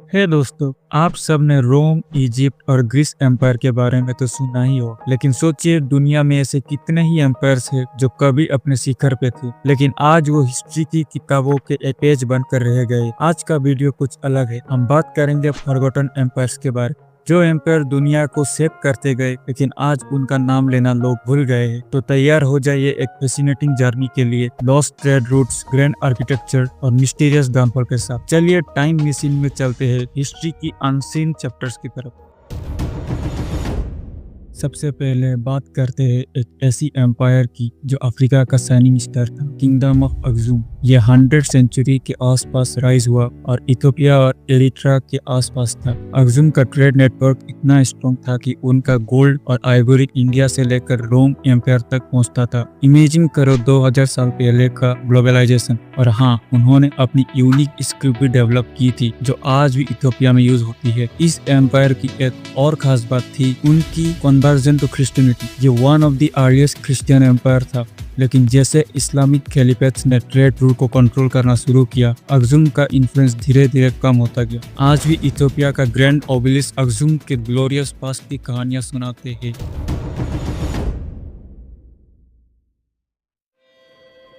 हे दोस्तों, आप सब ने रोम, इजिप्ट और ग्रीस एम्पायर के बारे में तो सुना ही हो, लेकिन सोचिए दुनिया में ऐसे कितने ही एम्पायर्स हैं जो कभी अपने शिखर पे थे, लेकिन आज वो हिस्ट्री की किताबों के एक पेज बनकर रह गए। आज का वीडियो कुछ अलग है। हम बात करेंगे फॉरगॉटन एम्पायर्स के बारे में, जो एम्पायर दुनिया को शेप करते गए लेकिन आज उनका नाम लेना लोग भूल गए हैं। तो तैयार हो जाइए एक फैसिनेटिंग जर्नी के लिए, lost trade routes, grand architecture और मिस्टीरियस डाउनफॉल के साथ। चलिए टाइम मशीन में चलते हैं हिस्ट्री की अनसीन चैप्टर्स की तरफ। सबसे पहले बात करते हैं एक ऐसी एम्पायर की जो अफ्रीका का शाइनिंग स्टार था, किंगडम ऑफ अक्जुम। ये 100 सेंचुरी के आसपास राइज हुआ और इथियोपिया और एरिट्रा के आसपास था। अक्जुम का ट्रेड नेटवर्क इतना स्ट्रॉन्ग था कि उनका गोल्ड और आइवरी इंडिया से लेकर रोम एम्पायर तक पहुंचता था। इमेजिन करो 2000 साल पहले का ग्लोबलाइजेशन। और हाँ, उन्होंने अपनी यूनिक स्क्रिप्ट भी डेवलप की थी जो आज भी इथियोपिया में यूज होती है। इस एम्पायर की एक और खास बात थी उनकी कन्वर्जन टू क्रिश्चियनिटी। ये one of the earliest Christian empire था, लेकिन जैसे इस्लामिक खलीफेट्स ने ट्रेड रूट को कंट्रोल करना शुरू किया, अक्जुम का इन्फ्लुएंस धीरे धीरे कम होता गया। आज भी इथियोपिया का ग्रैंड ओबेलिस्क अक्जुम के ग्लोरियस पास्ट की कहानियां सुनाते हैं।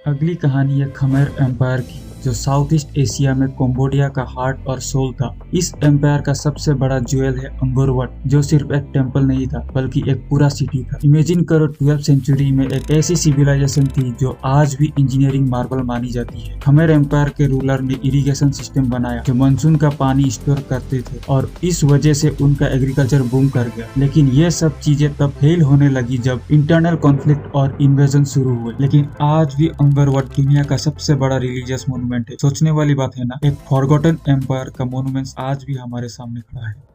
अगली कहानी है खमेर एम्पायर की, जो साउथ ईस्ट एशिया में कंबोडिया का हार्ट और सोल था। इस एम्पायर का सबसे बड़ा ज्वेल है अंगोर वाट, जो सिर्फ एक टेम्पल नहीं था बल्कि एक पूरा सिटी था। इमेजिन करो 12th सेंचुरी में एक ऐसी सिविलाइजेशन थी जो आज भी इंजीनियरिंग मार्वल मानी जाती है। खमेर एम्पायर के रूलर ने इरिगेशन सिस्टम बनाया जो मानसून का पानी स्टोर करते थे और इस वजह से उनका एग्रीकल्चर बूम कर गया। लेकिन ये सब चीजें तब फेल होने लगी जब इंटरनल कॉन्फ्लिक्ट और इन्वेजन शुरू हुए। लेकिन आज भी अंगोर वाट दुनिया का सबसे बड़ा रिलीजियस मोन्यूमेंट है। सोचने वाली बात है ना, एक फॉरगॉटन एम्पायर का मोन्यूमेंट आज भी हमारे सामने खड़ा है।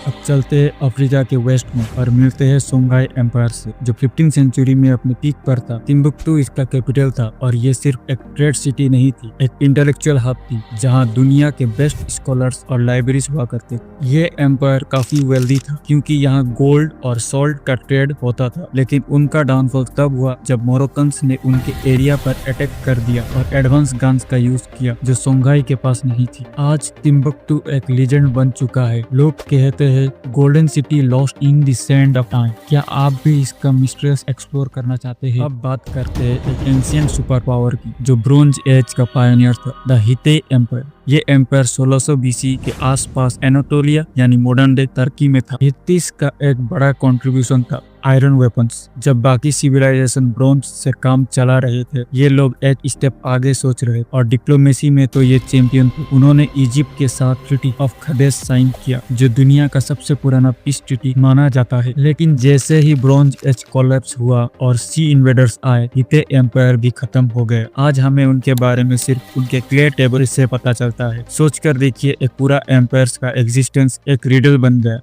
अब चलते हैं अफ्रीका के वेस्ट में और मिलते हैं सोंगाई एम्पायर से, जो 15th सेंचुरी में अपने पीक पर था। टिम्बुक्टू इसका कैपिटल था और ये सिर्फ एक ट्रेड सिटी नहीं थी, एक इंटेलेक्चुअल हब थी जहां दुनिया के बेस्ट स्कॉलर्स और लाइब्रेरीज हुआ करते थे। ये एम्पायर काफी वेल्दी था क्योंकि यहाँ गोल्ड और सॉल्ट का ट्रेड होता था, लेकिन उनका डाउनफॉल तब हुआ जब मोरक्कन्स ने उनके एरिया पर अटैक कर दिया और एडवांस गन्स का यूज किया जो सोंगाई के पास नहीं थी। आज टिम्बुक्टू एक लीजेंड बन चुका है। लोग कहते हैं golden city lost in the sand of time. क्या आप भी इसका मिस्ट्रियस एक्सप्लोर करना चाहते हैं? अब बात करते हैं एक एंशिएंट सुपर पावर की जो ब्रोंज एज का पायनियर था, द हिते एम्पायर। ये एम्पायर 1600 बीसी के आसपास एनाटोलिया यानी मॉडर्न डे तुर्की में था। हित्तीस का एक बड़ा कंट्रीब्यूशन था आयरन वेपन्स। जब बाकी सिविलाइजेशन ब्रोंज से काम चला रहे थे, ये लोग एक स्टेप आगे सोच रहे और डिप्लोमेसी में तो ये चैंपियन थे। उन्होंने इजिप्ट के साथ ट्रीटी ऑफ खदेश साइन किया जो दुनिया का सबसे पुराना पीस ट्रीटी माना जाता है। लेकिन जैसे ही ब्रोंज एज कोलैप्स हुआ और सी इन्वेडर्स आए, हिते एम्पायर भी खत्म हो गए। आज हमें उनके बारे में सिर्फ उनके क्ले टेबल से पता चलता है। सोचकर देखिए, एक पूरा एम्पायर्स का एग्जिस्टेंस एक रिडल बन गया।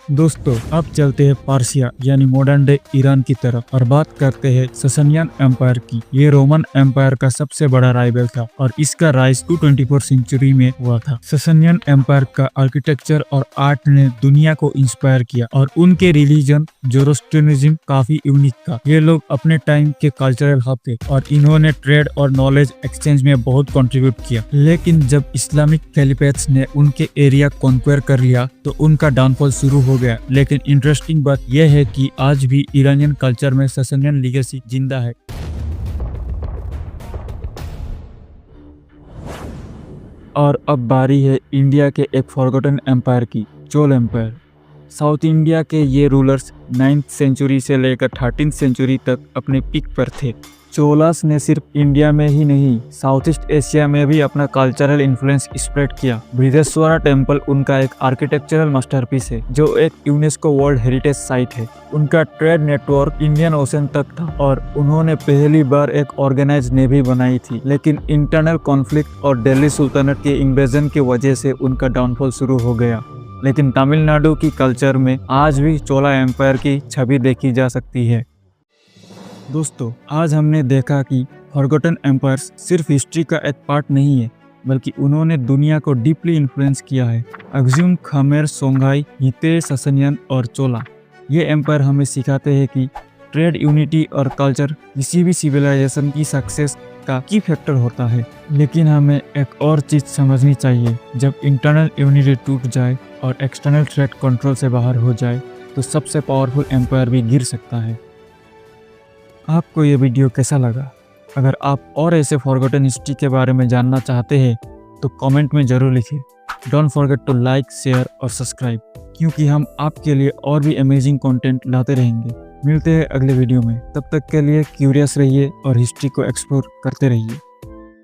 दोस्तों, अब चलते हैं पार्सिया यानी मॉडर्न डे ईरान की तरफ और बात करते हैं ससानियन एम्पायर की। ये रोमन एम्पायर का सबसे बड़ा राइवल था और इसका राइज 224 सेंचुरी में हुआ था। ससानियन एम्पायर का आर्किटेक्चर और आर्ट ने दुनिया को इंस्पायर किया और उनके रिलीजन जोरोस्ट्रियनिज्म काफी यूनिक था। ये लोग अपने टाइम के कल्चरल हब थे और इन्होंने ट्रेड और नॉलेज एक्सचेंज में बहुत कंट्रीब्यूट किया। लेकिन जब इस्लामिक कैलिफेट्स ने उनके एरिया कॉन्क्वेर कर लिया तो उनका डाउनफॉल शुरू हो गया। लेकिन इंटरेस्टिंग बात यह है कि आज भी ईरानियन कल्चर में ससानियन लीगेसी जिंदा है। और अब बारी है इंडिया के एक फॉरगॉटन एम्पायर की, चोल एम्पायर। साउथ इंडिया के ये रूलर्स 9th सेंचुरी से लेकर 13th सेंचुरी तक अपने पीक पर थे। चोलास ने सिर्फ इंडिया में ही नहीं, साउथ ईस्ट एशिया में भी अपना कल्चरल इन्फ्लुएंस स्प्रेड किया। बृहदेश्वरा टेम्पल उनका एक आर्किटेक्चरल मास्टरपीस है जो एक यूनेस्को वर्ल्ड हेरिटेज साइट है। उनका ट्रेड नेटवर्क इंडियन ओशन तक था और उन्होंने पहली बार एक ऑर्गेनाइज नेवी बनाई थी। लेकिन इंटरनल कॉन्फ्लिक्ट और दिल्ली सुल्तानत के इन्वेजन की वजह से उनका डाउनफॉल शुरू हो गया। लेकिन तमिलनाडु की कल्चर में आज भी चोला एम्पायर की छवि देखी जा सकती है। दोस्तों, आज हमने देखा कि फॉरगॉटन एम्पायर्स सिर्फ हिस्ट्री का एक पार्ट नहीं है, बल्कि उन्होंने दुनिया को डीपली इन्फ्लुएंस किया है। अक्जुम, खमेर, सोंगाई, हिते, ससानियन और चोला, ये एम्पायर हमें सिखाते हैं कि ट्रेड यूनिटी और कल्चर किसी भी सिविलाइजेशन की सक्सेस का की फैक्टर होता है। लेकिन हमें एक और चीज समझनी चाहिए, जब इंटरनल यूनिटी टूट जाए और एक्सटर्नल थ्रेट कंट्रोल से बाहर हो जाए तो सबसे पावरफुल एम्पायर भी गिर सकता है। आपको ये वीडियो कैसा लगा? अगर आप और ऐसे फॉरगॉटन हिस्ट्री के बारे में जानना चाहते हैं तो कमेंट में ज़रूर लिखें। Don't forget to like, share और सब्सक्राइब, क्योंकि हम आपके लिए और भी अमेजिंग कंटेंट लाते रहेंगे। मिलते हैं अगले वीडियो में, तब तक के लिए क्यूरियस रहिए और हिस्ट्री को एक्सप्लोर करते रहिए।